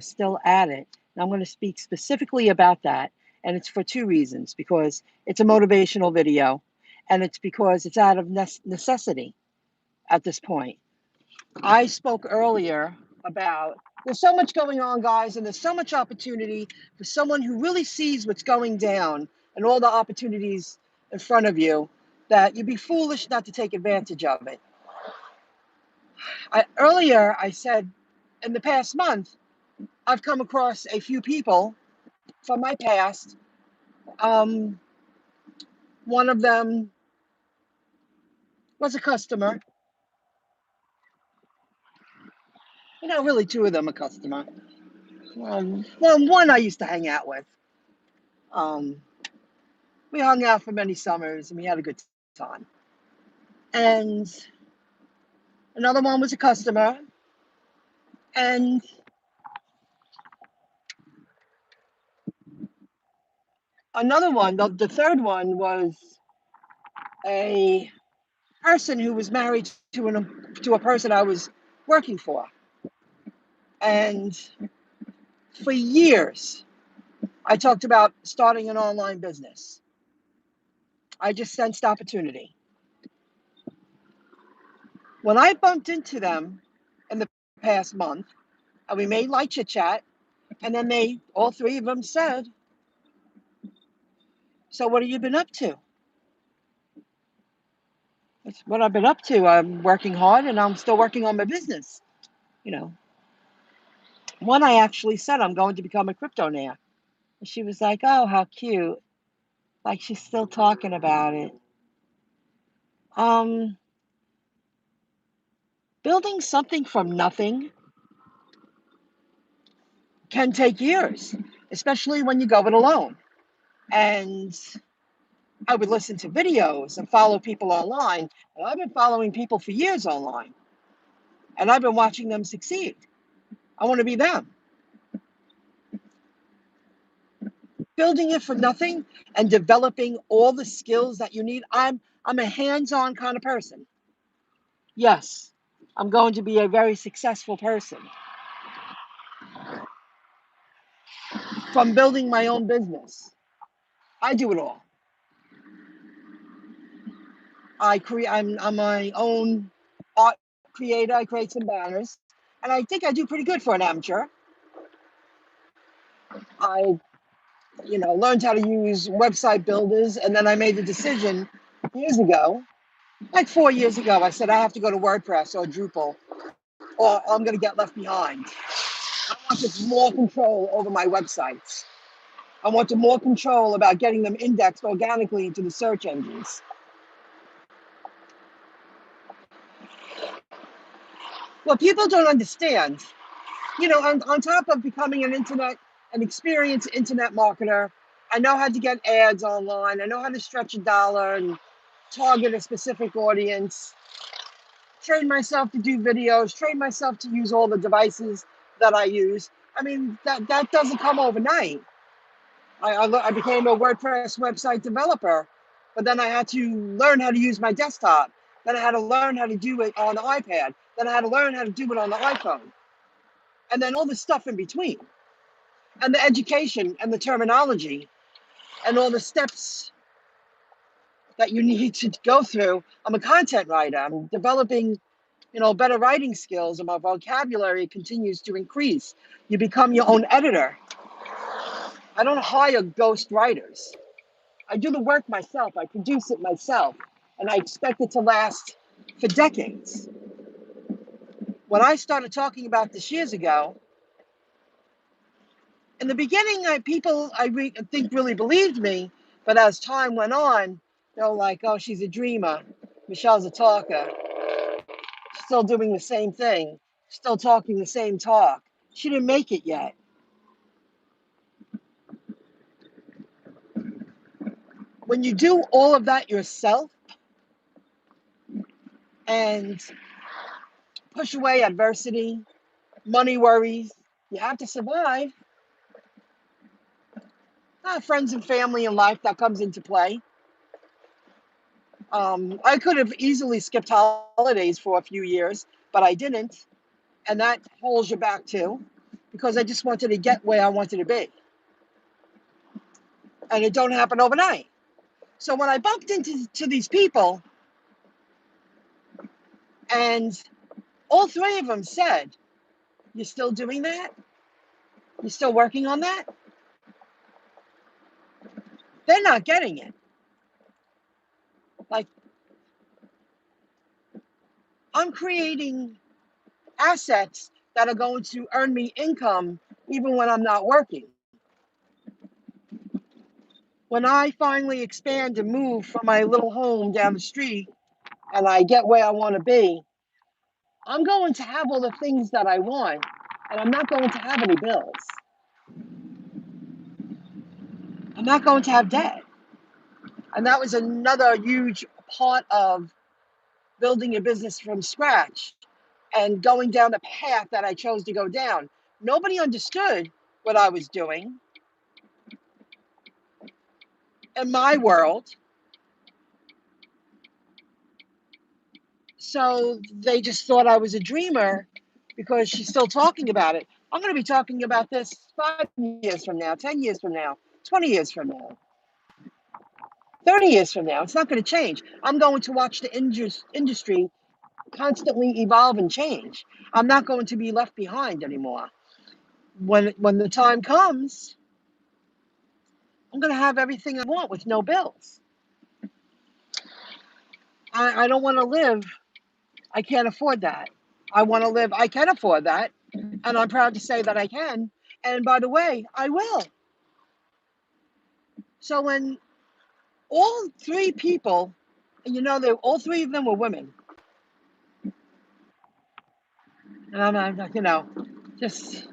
still at it. And I'm going to speak specifically about that. And it's for two reasons, because it's a motivational video and it's because it's out of necessity at this point. I spoke earlier about there's so much going on, guys, and there's so much opportunity for someone who really sees what's going down and all the opportunities in front of you, that you'd be foolish not to take advantage of it. Earlier, I said in the past month, I've come across a few people from my past. One of them was a customer. Really two of them a customer. Well, one I used to hang out with. Um, we hung out for many summers and we had a good time. And another one was a customer. And another one, the third one, was a person who was married to a person I was working for. And for years, I talked about starting an online business. I just sensed opportunity. When I bumped into them in the past month, and we made light chit chat, and then all three of them said, "So what have you been up to?" That's what I've been up to. I'm working hard and I'm still working on my business. You know, one I actually said, "I'm going to become a cryptonaire." And she was like, "Oh, how cute." Like she's still talking about it. Um, Building something from nothing can take years, especially when you go it alone. And I would listen to videos and follow people online. And I've been following people for years online. And I've been watching them succeed. I want to be them. Building it from nothing and developing all the skills that you need. I'm a hands-on kind of person. Yes, I'm going to be a very successful person. From building my own business, I do it all. I'm my own art creator. I create some banners, and I think I do pretty good for an amateur. I, learned how to use website builders, and then I made the decision years ago, like 4 years ago. I said I have to go to WordPress or Drupal, or I'm going to get left behind. I wanted more control over my websites. I wanted more control about getting them indexed organically into the search engines. What people don't understand, on top of becoming an experienced internet marketer, I know how to get ads online. I know how to stretch a dollar and target a specific audience, train myself to do videos, train myself to use all the devices that I use. I mean, that doesn't come overnight. I became a WordPress website developer, but then I had to learn how to use my desktop. Then I had to learn how to do it on the iPad. Then I had to learn how to do it on the iPhone. And then all the stuff in between. And the education and the terminology and all the steps that you need to go through. I'm a content writer. I'm developing, better writing skills, and my vocabulary continues to increase. You become your own editor. I don't hire ghost writers. I do the work myself. I produce it myself, and I expect it to last for decades. When I started talking about this years ago, in the beginning, people think really believed me, but as time went on, they're like, "Oh, she's a dreamer. Michelle's a talker. Still doing the same thing. Still talking the same talk. She didn't make it yet." When you do all of that yourself and push away adversity, money worries, you have to survive. Friends and family and life, that comes into play. I could have easily skipped holidays for a few years, but I didn't. And that holds you back too. because I just wanted to get where I wanted to be. And it don't happen overnight. So when I bumped into these people, and all three of them said, "You're still doing that? You're still working on that?" They're not getting it. Like, I'm creating assets that are going to earn me income even when I'm not working. When I finally expand and move from my little home down the street and I get where I want to be, I'm going to have all the things that I want, and I'm not going to have any bills. I'm not going to have debt. And that was another huge part of building a business from scratch and going down the path that I chose to go down. Nobody understood what I was doing in my world. So they just thought I was a dreamer because she's still talking about it. I'm going to be talking about this 5 years from now, 10 years from now, 20 years from now, 30 years from now. It's not going to change. I'm going to watch the industry constantly evolve and change. I'm not going to be left behind anymore. When the time comes, I'm going to have everything I want with no bills. I don't want to live. I can't afford that. I want to live. I can afford that. And I'm proud to say that I can. And by the way, I will. So when all three people, and all three of them were women. And I'm, just,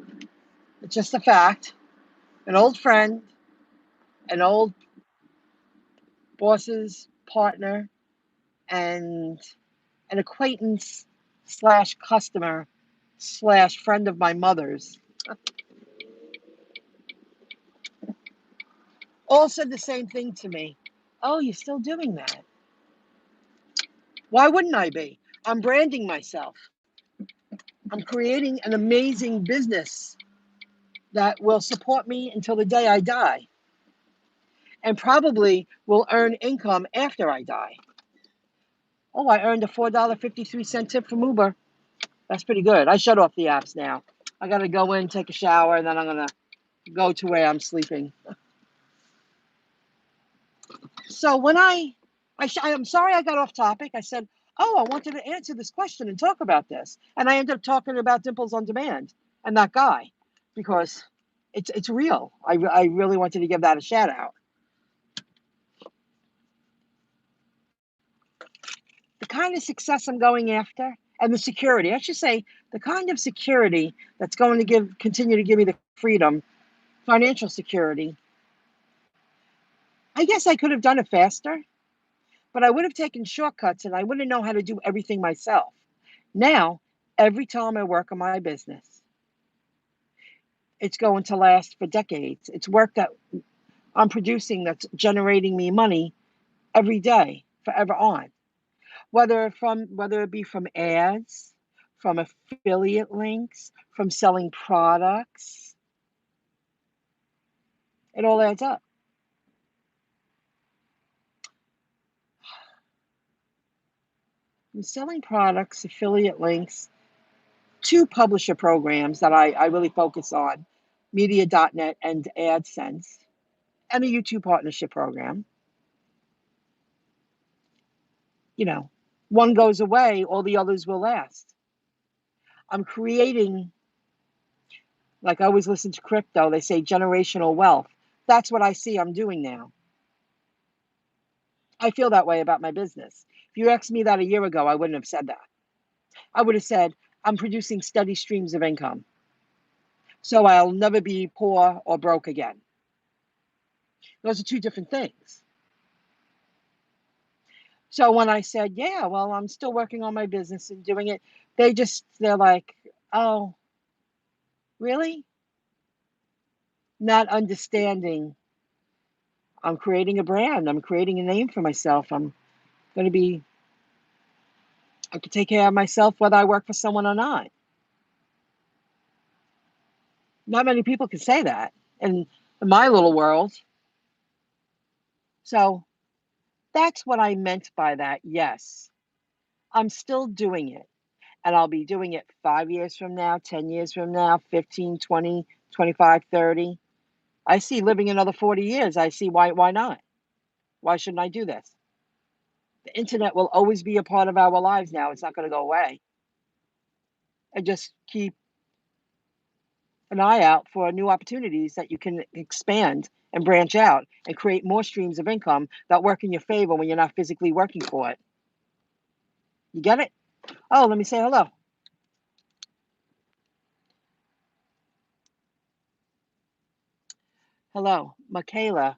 it's just a fact. An old friend, an old boss's partner, and an acquaintance slash customer slash friend of my mother's all said the same thing to me. "Oh, you're still doing that? Why wouldn't I be? I'm branding myself. I'm creating an amazing business that will support me until the day I die and probably will earn income after I die." Oh, I earned a $4.53 tip from Uber. That's pretty good. I shut off the apps now. I got to go in, take a shower, and then I'm going to go to where I'm sleeping. So when I'm sorry I got off topic. I said, "Oh, I wanted to answer this question and talk about this." And I ended up talking about Dimples on Demand and that guy because it's real. I really wanted to give that a shout out. The kind of success I'm going after and the security, I should say, the kind of security that's going to continue to give me the freedom, financial security. I guess I could have done it faster, but I would have taken shortcuts and I wouldn't know how to do everything myself. Now, every time I work on my business, it's going to last for decades. It's work that I'm producing that's generating me money every day, forever on. Whether it be from ads, from affiliate links, from selling products, it all adds up. From selling products, affiliate links, 2 publisher programs that I really focus on, Media.net and AdSense, and a YouTube partnership program. One goes away, all the others will last. I'm creating, like I always listen to crypto, they say generational wealth. That's what I see I'm doing now. I feel that way about my business. If you asked me that a year ago, I wouldn't have said that. I would have said, I'm producing steady streams of income, so I'll never be poor or broke again. Those are 2 different things. So when I said, yeah, well, I'm still working on my business and doing it, they're like, "Oh, really?" Not understanding I'm creating a brand. I'm creating a name for myself. I can take care of myself whether I work for someone or not. Not many people can say that in my little world. So that's what I meant by that. Yes, I'm still doing it. And I'll be doing it 5 years from now, 10 years from now, 15, 20, 25, 30. I see living another 40 years. I see why not? Why shouldn't I do this? The internet will always be a part of our lives now. It's not going to go away. And just keep an eye out for new opportunities that you can expand and branch out and create more streams of income that work in your favor when you're not physically working for it. You get it? Oh, let me say hello. Hello, Michaela.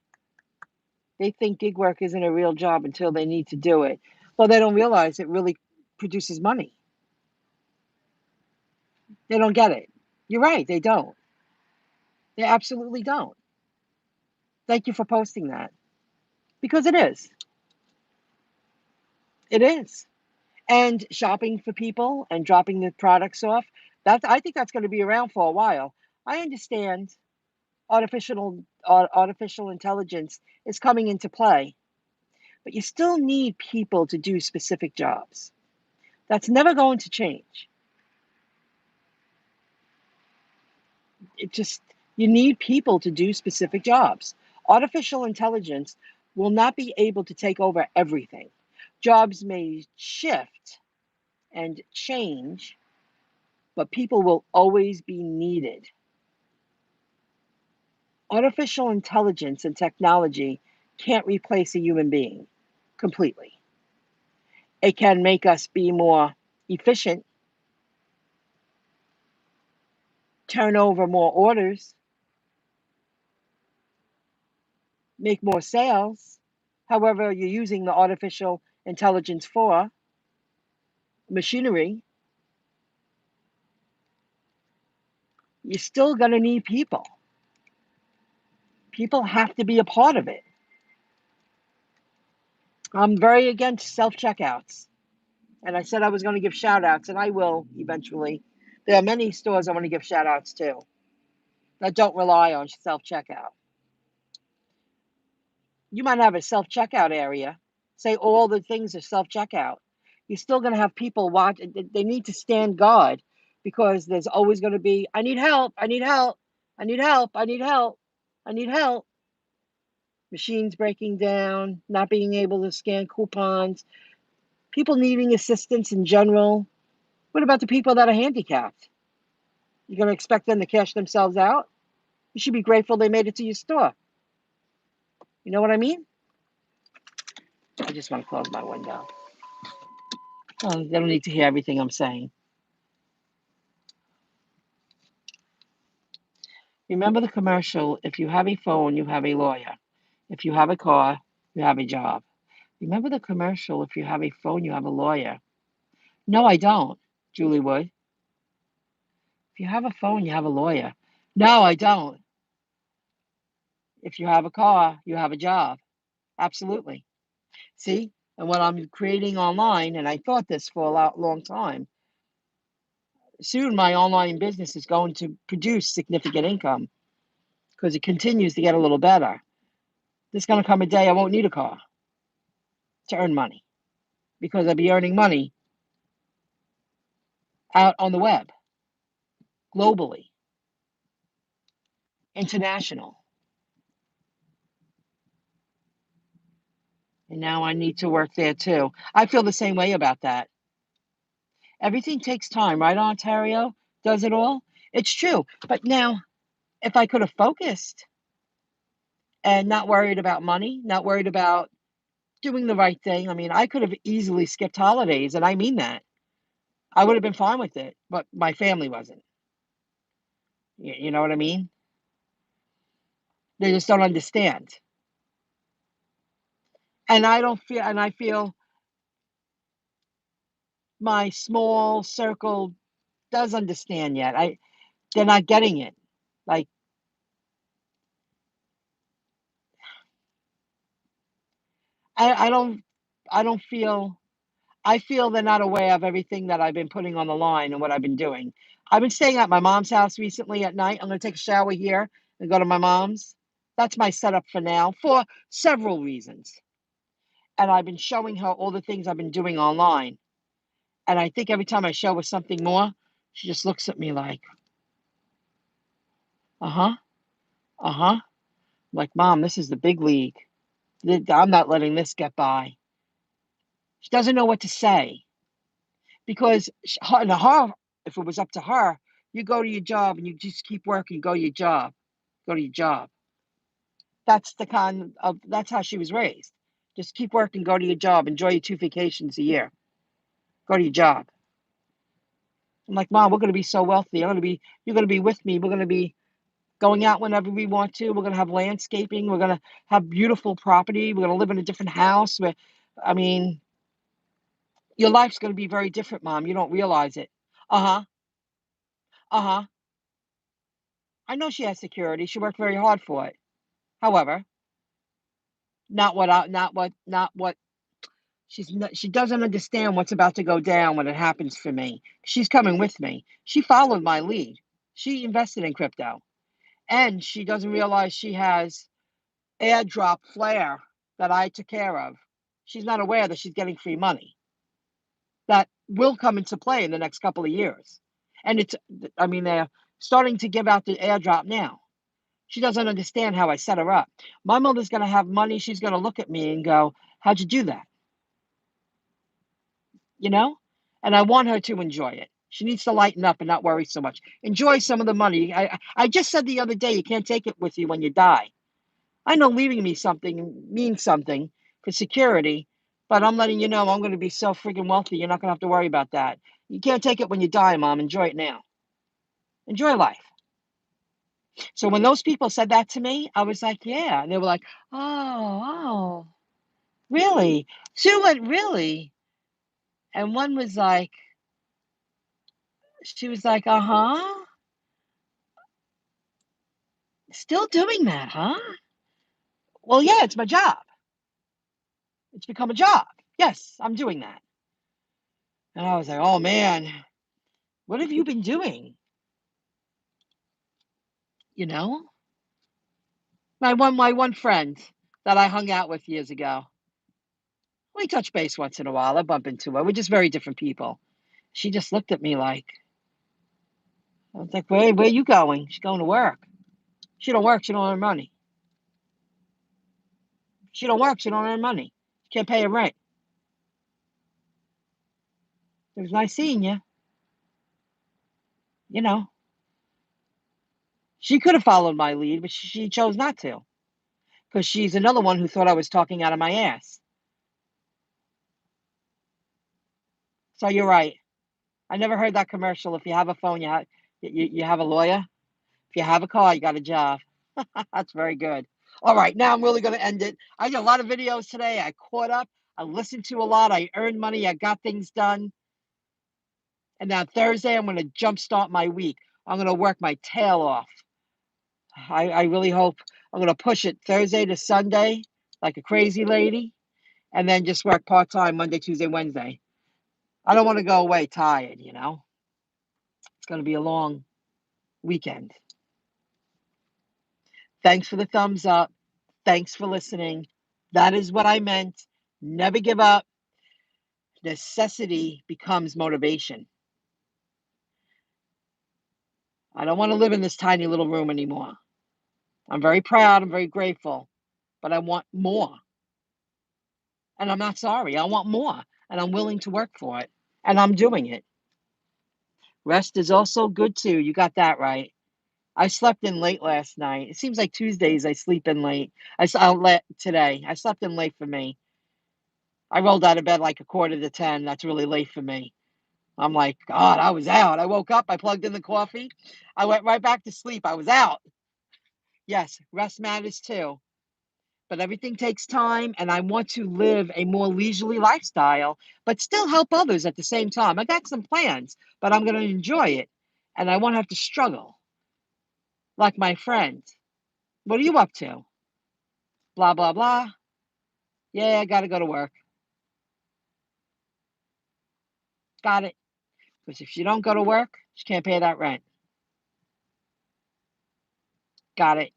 They think gig work isn't a real job until they need to do it. Well, they don't realize it really produces money. They don't get it. You're right, they don't. They absolutely don't. Thank you for posting that. Because it is. It is. And shopping for people and dropping the products off, I think that's going to be around for a while. I understand artificial intelligence is coming into play, but you still need people to do specific jobs. That's never going to change. It just, you need people to do specific jobs. Artificial intelligence will not be able to take over everything. Jobs may shift and change, but people will always be needed. Artificial intelligence and technology can't replace a human being completely. It can make us be more efficient, turn over more orders, make more sales. However, you're using the artificial intelligence for machinery, you're still going to need people. People have to be a part of it. I'm very against self checkouts. And I said I was going to give shout outs, and I will eventually. There are many stores I want to give shout outs to that don't rely on self checkout. You might have a self checkout area, say all the things are self checkout. You're still going to have people watch. They need to stand guard because there's always going to be, I need help, I need help, I need help, I need help, I need help. Machines breaking down, not being able to scan coupons, people needing assistance in general. What about the people that are handicapped? You're going to expect them to cash themselves out? You should be grateful they made it to your store. You know what I mean? I just want to close my window. Oh, they don't need to hear everything I'm saying. Remember the commercial, if you have a phone, you have a lawyer. If you have a car, you have a job. Remember the commercial, if you have a phone, you have a lawyer. No, I don't, Julie Wood. If you have a phone, you have a lawyer. No, I don't. If you have a car, you have a job. Absolutely. See? And what I'm creating online, and I thought this for a long time, soon my online business is going to produce significant income because it continues to get a little better. There's going to come a day I won't need a car to earn money because I'll be earning money out on the web, globally, international. And now I need to work there too. I feel the same way about that. Everything takes time, right, Ontario? Does it all? It's true. But now, if I could have focused and not worried about money, not worried about doing the right thing, I mean, I could have easily skipped holidays, and I mean that. I would have been fine with it, but my family wasn't. You know what I mean? They just don't understand. And I feel my small circle does understand yet. They're not getting it. Like, I don't feel I feel they're not aware of everything that I've been putting on the line and what I've been doing. I've been staying at my mom's house recently at night. I'm going to take a shower here and go to my mom's. That's my setup for now for several reasons. And I've been showing her all the things I've been doing online. And I think every time I show her something more, she just looks at me like, uh-huh, uh-huh. Like, Mom, this is the big league. I'm not letting this get by. She doesn't know what to say because if it was up to her, you go to your job and you just keep working, go to your job, go to your job. That's how she was raised. Just keep working, go to your job, enjoy your 2 vacations a year, go to your job. I'm like, Mom, we're going to be so wealthy. You're going to be with me. We're going to be going out whenever we want to. We're going to have landscaping. We're going to have beautiful property. We're going to live in a different house. I mean, your life's going to be very different, Mom. You don't realize it. Uh-huh. Uh-huh. I know she has security. She worked very hard for it. However, not what she doesn't understand what's about to go down when it happens for me. She's coming with me. She followed my lead. She invested in crypto. And she doesn't realize she has airdrop flare that I took care of. She's not aware that she's getting free money. That will come into play in the next couple of years. And they're starting to give out the airdrop now. She doesn't understand how I set her up. My mother's going to have money. She's going to look at me and go, how'd you do that? You know? And I want her to enjoy it. She needs to lighten up and not worry so much. Enjoy some of the money. I just said the other day, you can't take it with you when you die. I know leaving me something means something for security, but I'm letting you know I'm going to be so freaking wealthy. You're not going to have to worry about that. You can't take it when you die, Mom. Enjoy it now. Enjoy life. So when those people said that to me, I was like, yeah. And they were like, oh, really? Sue went, really? And one was like, she was like, uh-huh. Still doing that, huh? Well, yeah, it's my job. It's become a job. Yes, I'm doing that. And I was like, oh, man, what have you been doing? You know? My one friend that I hung out with years ago. We touch base once in a while. I bump into her. We're just very different people. She just looked at me like, I was like, where are you going? She's going to work. She don't work. She don't earn money. She don't work. She don't earn money. She can't pay her rent. It was nice seeing you. You know, she could have followed my lead, but she chose not to because she's another one who thought I was talking out of my ass. So you're right. I never heard that commercial. If you have a phone, you have a lawyer. If you have a car, you got a job. That's very good. All right, now I'm really going to end it. I did a lot of videos today. I caught up. I listened to a lot. I earned money. I got things done. And now Thursday, I'm going to jumpstart my week. I'm going to work my tail off. I really hope I'm going to push it Thursday to Sunday like a crazy lady and then just work part-time Monday, Tuesday, Wednesday. I don't want to go away tired, you know. It's going to be a long weekend. Thanks for the thumbs up. Thanks for listening. That is what I meant. Never give up. Necessity becomes motivation. I don't want to live in this tiny little room anymore. I'm very proud. I'm very grateful. But I want more. And I'm not sorry. I want more. And I'm willing to work for it. And I'm doing it. Rest is also good too. You got that right. I slept in late last night. It seems like Tuesdays I sleep in late. I'll let today. I slept in late for me. I rolled out of bed like 9:45. That's really late for me. I'm like, God, I was out. I woke up, I plugged in the coffee, I went right back to sleep. I was out. Yes, rest matters too. But everything takes time, and I want to live a more leisurely lifestyle, but still help others at the same time. I got some plans, but I'm going to enjoy it, and I won't have to struggle like my friend. What are you up to? Blah, blah, blah. Yeah, I got to go to work. Got it. Because if she don't go to work, she can't pay that rent. Got it.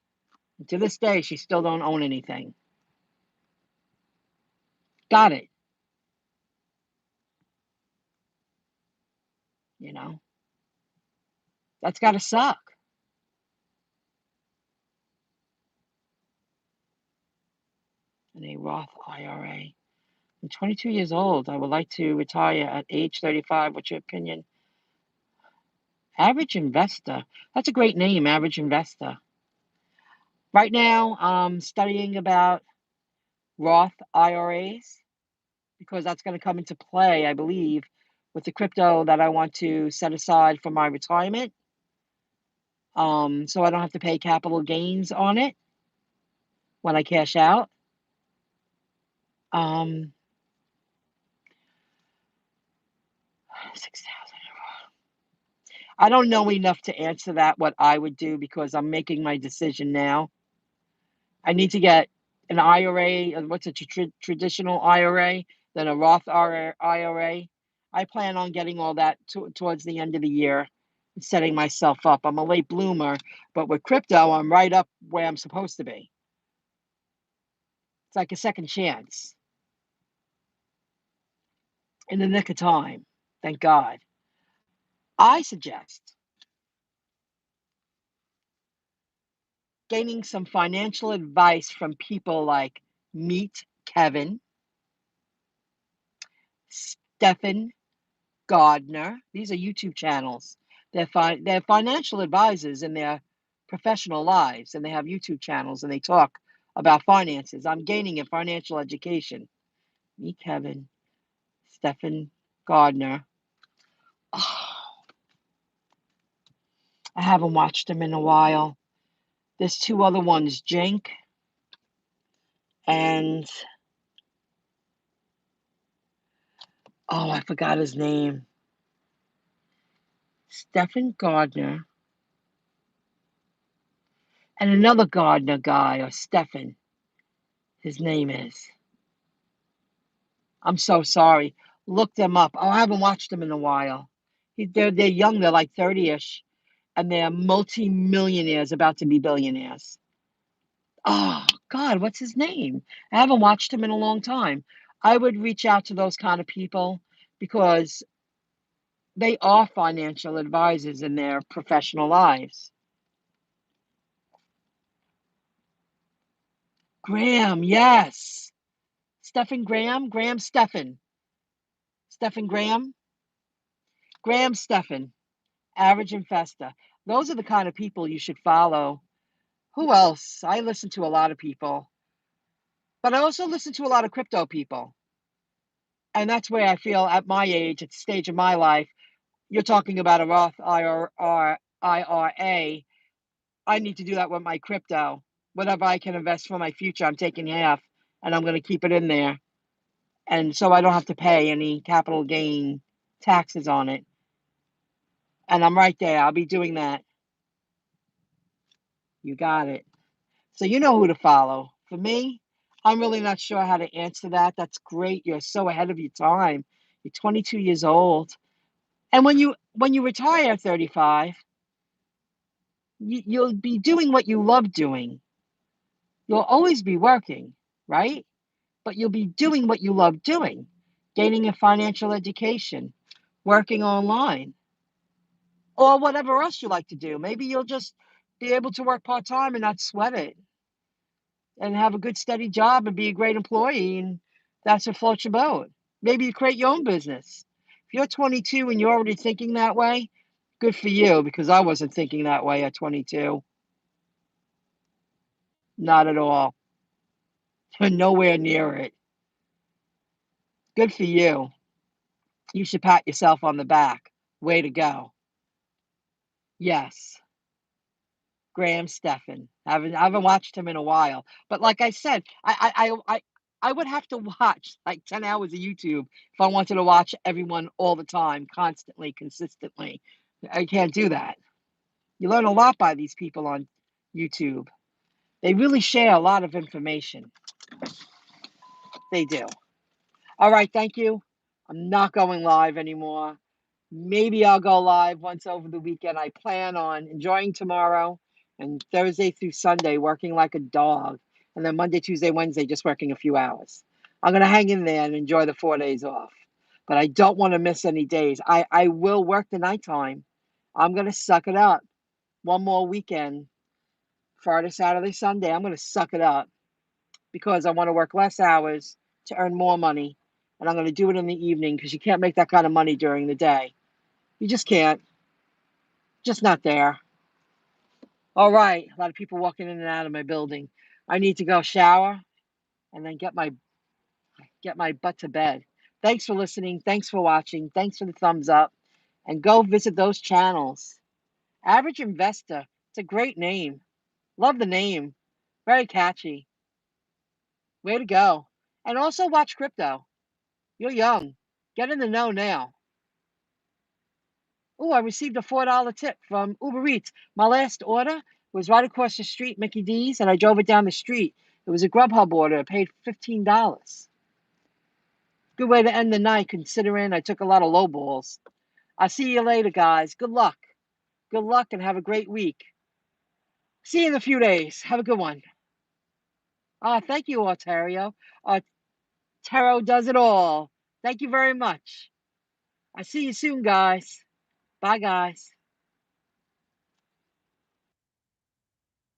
And to this day, she still don't own anything. Got it. You know, that's got to suck. And a Roth IRA. I'm 22 years old. I would like to retire at age 35. What's your opinion? Average investor. That's a great name, average investor. Right now, I'm studying about Roth IRAs because that's going to come into play, I believe, with the crypto that I want to set aside for my retirement. So I don't have to pay capital gains on it when I cash out. Um, 6,000. I don't know enough to answer that, what I would do, because I'm making my decision now. I need to get an IRA. What's a traditional IRA? Then a Roth IRA. I plan on getting all that towards the end of the year, setting myself up. I'm a late bloomer, but with crypto, I'm right up where I'm supposed to be. It's like a second chance in the nick of time. Thank God. I suggest gaining some financial advice from people like Meet Kevin, Stephen Gardner. These are YouTube channels. They're financial advisors in their professional lives, and they have YouTube channels, and they talk about finances. I'm gaining a financial education. Meet Kevin, Stephen Gardner. Oh, I haven't watched them in a while. There's two other ones, Jink and I forgot his name. Stephen Gardner and another Gardner guy, or Stephen, his name is. I'm so sorry. Look them up. Oh, I haven't watched them in a while. They're young. They're like 30-ish, and they're multi-millionaires, about to be billionaires. Oh, God, what's his name? I haven't watched him in a long time. I would reach out to those kind of people because they are financial advisors in their professional lives. Graham, yes. Stephen Graham? Graham Stephen. Stephen Graham? Graham Stephen. Average investor. Those are the kind of people you should follow. Who else? I listen to a lot of people, but I also listen to a lot of crypto people. And that's where I feel at my age, at the stage of my life, you're talking about a Roth IRA. I need to do that with my crypto. Whatever I can invest for my future, I'm taking half and I'm going to keep it in there. And so I don't have to pay any capital gain taxes on it. And I'm right there. I'll be doing that. You got it. So you know who to follow. For me, I'm really not sure how to answer that. That's great. You're so ahead of your time. You're 22 years old. And when you retire at 35, you'll be doing what you love doing. You'll always be working, right? But you'll be doing what you love doing, gaining a financial education, working online, or whatever else you like to do. Maybe you'll just be able to work part-time and not sweat it and have a good steady job and be a great employee, and that's what floats your boat. Maybe you create your own business. If you're 22 and you're already thinking that way, good for you, because I wasn't thinking that way at 22. Not at all. Nowhere near it. Good for you. You should pat yourself on the back. Way to go. Yes. Graham Stephan. I haven't watched him in a while. But like I said, I would have to watch like 10 hours of YouTube if I wanted to watch everyone all the time, constantly, consistently. I can't do that. You learn a lot by these people on YouTube. They really share a lot of information. They do. All right, thank you. I'm not going live anymore. Maybe I'll go live once over the weekend. I plan on enjoying tomorrow and Thursday through Sunday working like a dog. And then Monday, Tuesday, Wednesday, just working a few hours. I'm going to hang in there and enjoy the 4 days off. But I don't want to miss any days. I will work the nighttime. I'm going to suck it up. One more weekend, Friday, Saturday, Sunday. I'm going to suck it up because I want to work less hours to earn more money. And I'm going to do it in the evening because you can't make that kind of money during the day. You just can't. Just not there. All right. A lot of people walking in and out of my building. I need to go shower and then get my butt to bed. Thanks for listening. Thanks for watching. Thanks for the thumbs up. And go visit those channels. Average Investor. It's a great name. Love the name. Very catchy. Way to go. And also watch crypto. You're young. Get in the know now. Oh, I received a $4 tip from Uber Eats. My last order was right across the street, Mickey D's, and I drove it down the street. It was a Grubhub order. I paid $15. Good way to end the night, considering I took a lot of low balls. I'll see you later, guys. Good luck. Good luck and have a great week. See you in a few days. Have a good one. Thank you, Ontario. Taro does it all. Thank you very much. I see you soon, guys. Bye, guys.